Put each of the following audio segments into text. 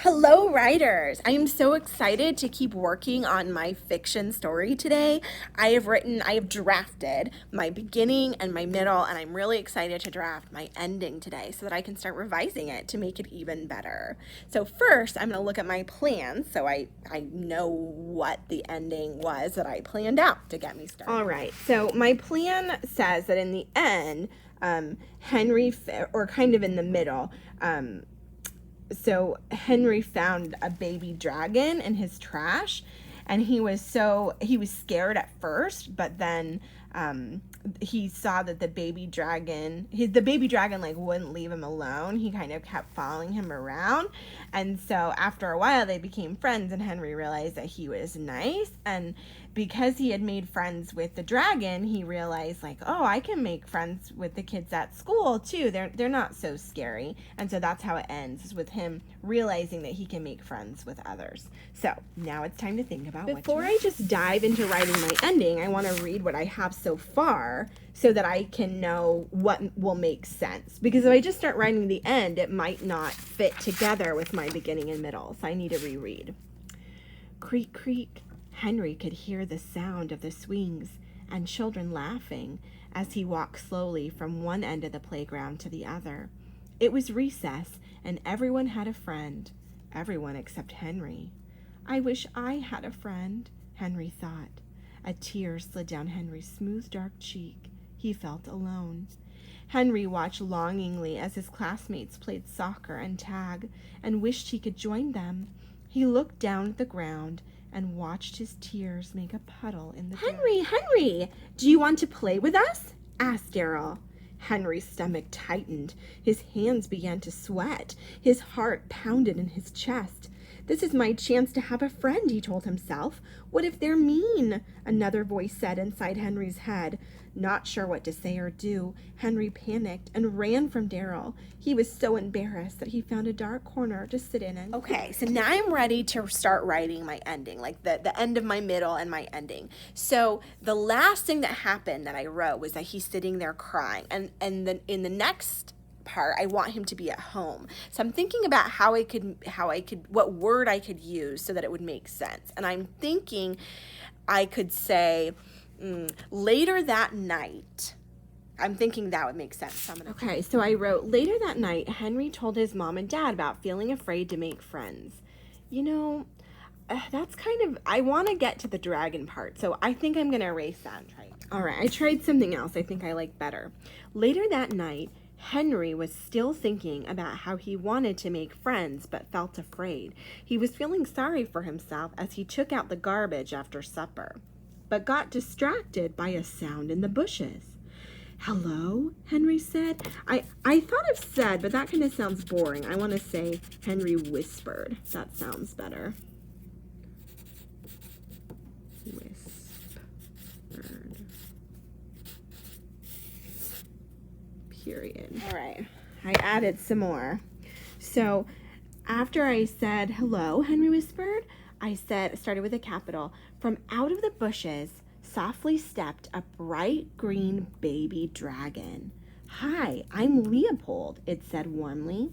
Hello, writers! I am so excited to keep working on my fiction story today. I have drafted my beginning and my middle, and I'm really excited to draft my ending today so that I can start revising it to make it even better. So, first, I'm going to look at my plan so I know what the ending was that I planned out to get me started. All right, so my plan says that in the end, or kind of in the middle, so Henry found a baby dragon in his trash, and he was scared at first, but then he saw that the baby dragon like wouldn't leave him alone. He kind of kept following him around, and so after a while they became friends, and Henry realized that he was nice, and because he had made friends with the dragon, he realized like, oh, I can make friends with the kids at school too. They're not so scary. And so that's how it ends, is with him realizing that he can make friends with others. So now it's time to think about Before I just dive into writing my ending, I want to read what I have so far so that I can know what will make sense. Because if I just start writing the end, it might not fit together with my beginning and middle. So I need to reread. Creak, creak. Henry could hear the sound of the swings and children laughing as he walked slowly from one end of the playground to the other. It was recess, and everyone had a friend. Everyone except Henry. I wish I had a friend, Henry thought. A tear slid down Henry's smooth, dark cheek. He felt alone. Henry watched longingly as his classmates played soccer and tag and wished he could join them. He looked down at the ground and watched his tears make a puddle in the dirt. Henry, do you want to play with us? Asked Daryl. Henry's stomach tightened. His hands began to sweat. His heart pounded in his chest. This is my chance to have a friend, he told himself. What if they're mean? Another voice said inside Henry's head. Not sure what to say or do, Henry panicked and ran from Daryl. He was so embarrassed that he found a dark corner to sit in and Okay, so now I'm ready to start writing my ending, like the end of my middle and my ending. So the last thing that happened that I wrote was that he's sitting there crying. And then in the next part, I want him to be at home. So I'm thinking about what word I could use so that it would make sense. And I'm thinking I could say, later that night. I'm thinking that would make sense. Okay, so I wrote, later that night, Henry told his mom and dad about feeling afraid to make friends. You know, that's kind of, I want to get to the dragon part, so I think I'm going to erase that and try it. All right, I tried something else I think I like better. Later that night, Henry was still thinking about how he wanted to make friends but felt afraid. He was feeling sorry for himself as he took out the garbage after supper, but got distracted by a sound in the bushes. Hello, Henry said. I thought of said, but that kind of sounds boring. I want to say Henry whispered. That sounds better. Whispered. Period. All right. I added some more. So after I said hello, Henry whispered, I started with a capital. From out of the bushes softly stepped a bright green baby dragon. Hi, I'm Leopold, it said warmly.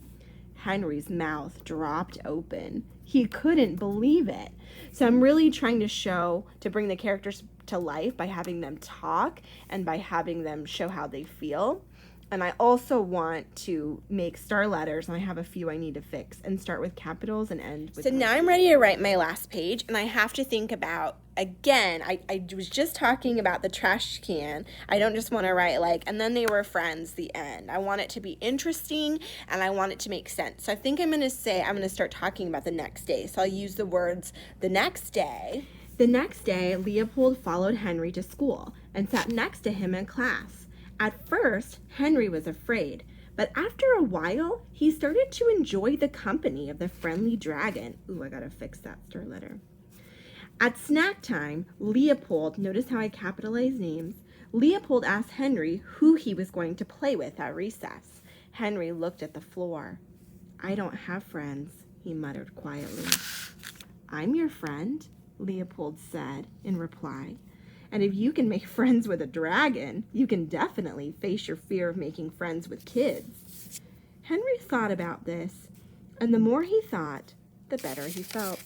Henry's mouth dropped open. He couldn't believe it. So I'm really trying to bring the characters to life by having them talk and by having them show how they feel. And I also want to make star letters, and I have a few I need to fix, and start with capitals and end with... So now I'm ready to write my last page, and I have to think about, again, I was just talking about the trash can. I don't just want to write and then they were friends, the end. I want it to be interesting, and I want it to make sense. So I think I'm going to start talking about the next day. So I'll use the words, the next day. The next day, Leopold followed Henry to school and sat next to him in class. At first, Henry was afraid, but after a while, he started to enjoy the company of the friendly dragon. Ooh, I gotta fix that star letter. At snack time, Leopold, notice how I capitalize names, Leopold asked Henry who he was going to play with at recess. Henry looked at the floor. I don't have friends, he muttered quietly. I'm your friend, Leopold said in reply. And if you can make friends with a dragon, you can definitely face your fear of making friends with kids. Henry thought about this, and the more he thought, the better he felt.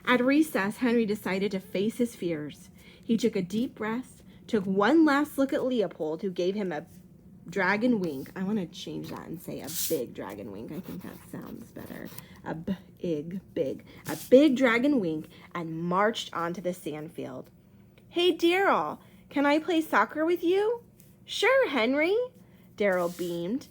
At recess, Henry decided to face his fears. He took a deep breath, took one last look at Leopold, who gave him a dragon wink. I want to change that and say a big dragon wink. I think that sounds better. A big dragon wink, and marched onto the sand field. Hey, Daryl, can I play soccer with you? Sure, Henry, Daryl beamed.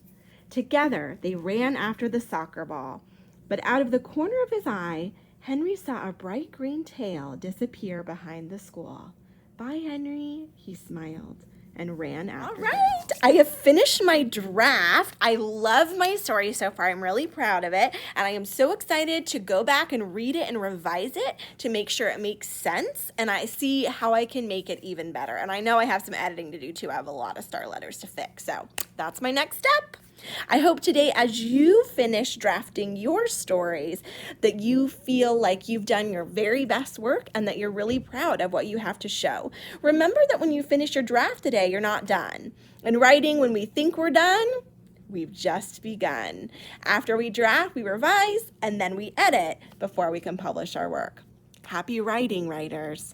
Together, they ran after the soccer ball, but out of the corner of his eye, Henry saw a bright green tail disappear behind the squall. Bye, Henry, he smiled and ran after him. All right, I have finished my draft. I love my story so far. I'm really proud of it, and I am so excited to go back and read it and revise it to make sure it makes sense, and I see how I can make it even better. And I know I have some editing to do too. I have a lot of star letters to fix, so that's my next step. I hope today, as you finish drafting your stories, that you feel like you've done your very best work and that you're really proud of what you have to show. Remember that when you finish your draft today, you're not done. In writing, when we think we're done, we've just begun. After we draft, we revise, and then we edit before we can publish our work. Happy writing, writers.